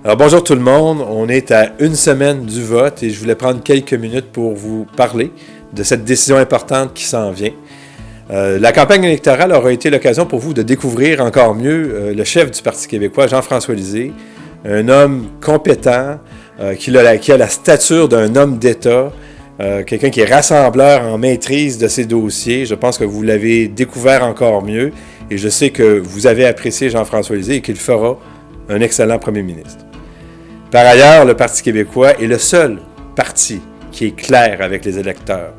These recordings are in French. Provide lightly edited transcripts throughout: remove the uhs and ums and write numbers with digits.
Alors bonjour tout le monde, on est à une semaine du vote et je voulais prendre quelques minutes pour vous parler de cette décision importante qui s'en vient. La campagne électorale aura été l'occasion pour vous de découvrir encore mieux le chef du Parti québécois, Jean-François Lisée, un homme compétent, qui a la stature d'un homme d'État, quelqu'un qui est rassembleur en maîtrise de ses dossiers. Je pense que vous l'avez découvert encore mieux et je sais que vous avez apprécié Jean-François Lisée et qu'il fera un excellent premier ministre. Par ailleurs, le Parti québécois est le seul parti qui est clair avec les électeurs.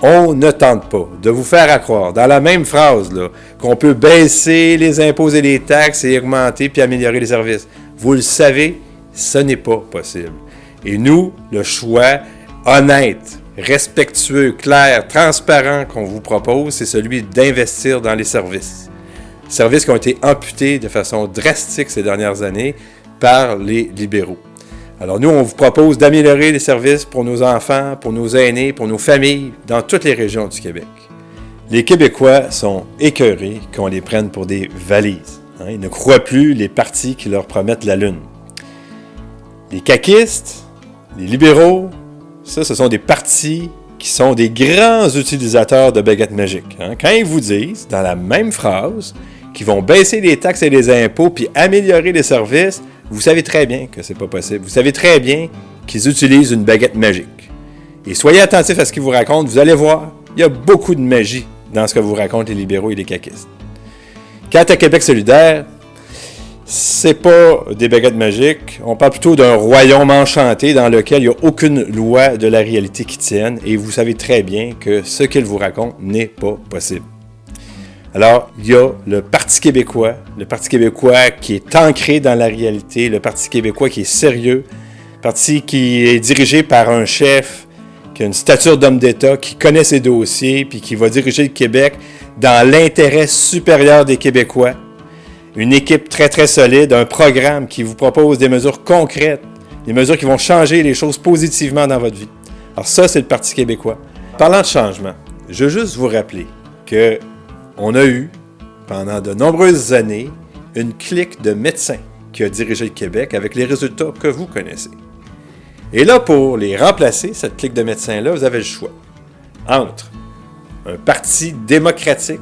On ne tente pas de vous faire croire, dans la même phrase, là, qu'on peut baisser les impôts et les taxes et augmenter puis améliorer les services. Vous le savez, ce n'est pas possible. Et nous, le choix honnête, respectueux, clair, transparent qu'on vous propose, c'est celui d'investir dans les services. Services qui ont été amputés de façon drastique ces dernières années par les libéraux. Alors nous, on vous propose d'améliorer les services pour nos enfants, pour nos aînés, pour nos familles, dans toutes les régions du Québec. Les Québécois sont écœurés qu'on les prenne pour des valises. Ils ne croient plus les partis qui leur promettent la lune. Les caquistes, les libéraux, ça, ce sont des partis qui sont des grands utilisateurs de baguettes magiques. Quand ils vous disent, dans la même phrase, qu'ils vont baisser les taxes et les impôts puis améliorer les services, vous savez très bien que c'est pas possible. Vous savez très bien qu'ils utilisent une baguette magique. Et soyez attentifs à ce qu'ils vous racontent, vous allez voir, il y a beaucoup de magie dans ce que vous racontent les libéraux et les caquistes. Quant à Québec solidaire, c'est pas des baguettes magiques, on parle plutôt d'un royaume enchanté dans lequel il n'y a aucune loi de la réalité qui tienne, et vous savez très bien que ce qu'ils vous racontent n'est pas possible. Alors, il y a le Parti québécois qui est ancré dans la réalité, le Parti québécois qui est sérieux, parti qui est dirigé par un chef qui a une stature d'homme d'État, qui connaît ses dossiers, puis qui va diriger le Québec dans l'intérêt supérieur des Québécois. Une équipe très, très solide, un programme qui vous propose des mesures concrètes, des mesures qui vont changer les choses positivement dans votre vie. Alors ça, c'est le Parti québécois. Parlant de changement, je veux juste vous rappeler que on a eu, pendant de nombreuses années, une clique de médecins qui a dirigé le Québec avec les résultats que vous connaissez. Et là, pour les remplacer, cette clique de médecins-là, vous avez le choix entre un parti démocratique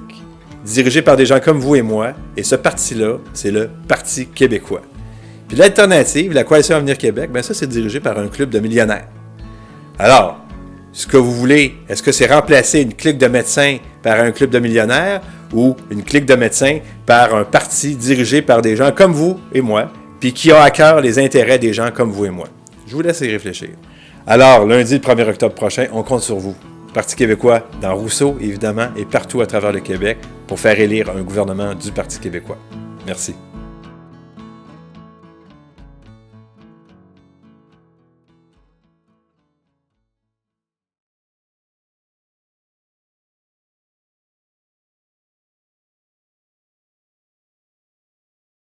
dirigé par des gens comme vous et moi, et ce parti-là, c'est le Parti québécois. Puis l'alternative, la Coalition Avenir Québec, bien ça, c'est dirigé par un club de millionnaires. Alors, ce que vous voulez, est-ce que c'est remplacer une clique de médecins par un club de millionnaires ou une clique de médecins par un parti dirigé par des gens comme vous et moi, puis qui a à cœur les intérêts des gens comme vous et moi? Je vous laisse y réfléchir. Alors, lundi, le 1er octobre prochain, on compte sur vous. Parti québécois dans Rousseau, évidemment, et partout à travers le Québec pour faire élire un gouvernement du Parti québécois. Merci.